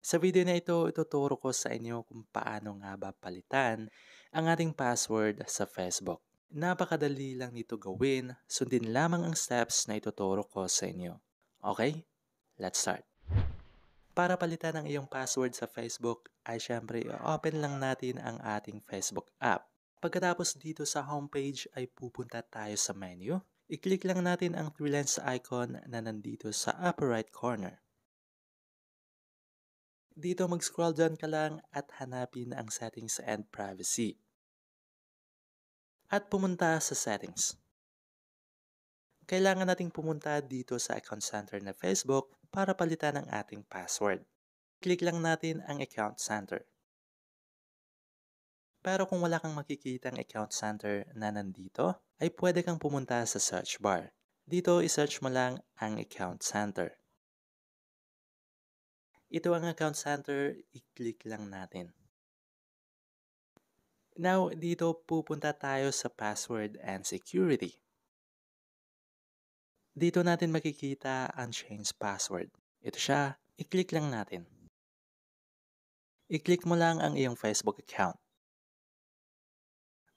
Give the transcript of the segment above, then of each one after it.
Sa video na ito, ituturo ko sa inyo kung paano nga ba palitan ang ating password sa Facebook. Napakadali lang nito gawin, sundin lamang ang steps na ituturo ko sa inyo. Okay? Let's start. Para palitan ang iyong password sa Facebook ay syempre i-open lang natin ang ating Facebook app. Pagkatapos dito sa homepage ay pupunta tayo sa menu. I-click lang natin ang three lines icon na nandito sa upper right corner. Dito mag-scroll down ka lang at hanapin ang settings and privacy. At pumunta sa settings. Kailangan nating pumunta dito sa account center na Facebook para palitan ang ating password. Click lang natin ang account center. Pero kung wala kang makikitang account center na nandito, ay pwede kang pumunta sa search bar. Dito i-search mo lang ang account center. Ito ang account center, i-click lang natin. Now, dito pupunta tayo sa password and security. Dito natin makikita ang change password. Ito siya, i-click lang natin. I-click mo lang ang iyong Facebook account.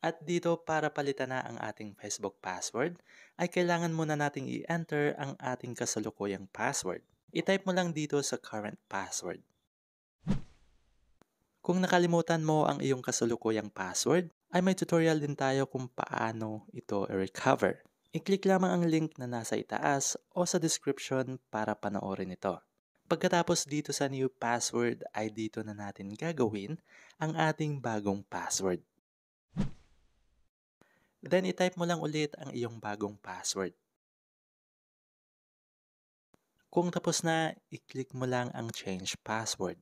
At dito para palitan na ang ating Facebook password, ay kailangan muna nating i-enter ang ating kasalukuyang password. I-type mo lang dito sa current password. Kung nakalimutan mo ang iyong kasalukuyang password, ay may tutorial din tayo kung paano ito i-recover. I-click lamang ang link na nasa itaas o sa description para panoorin ito. Pagkatapos dito sa new password ay dito na natin gagawin ang ating bagong password. Then i-type mo lang ulit ang iyong bagong password. Kung tapos na, i-click mo lang ang change password.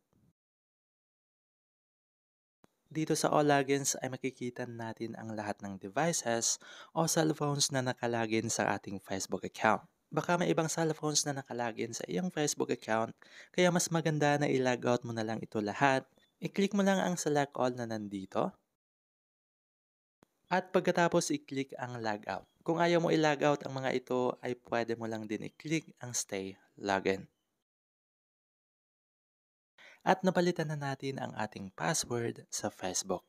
Dito sa all logins ay makikita natin ang lahat ng devices o cellphones na nakalagin sa ating Facebook account. Baka may ibang cellphones na nakalagin sa iyong Facebook account, kaya mas maganda na i-logout mo na lang ito lahat. I-click mo lang ang select all na nandito. At pagkatapos i-click ang logout. Kung ayaw mo i-logout ang mga ito ay pwede mo lang din i-click ang stay login. At napalitan na natin ang ating password sa Facebook.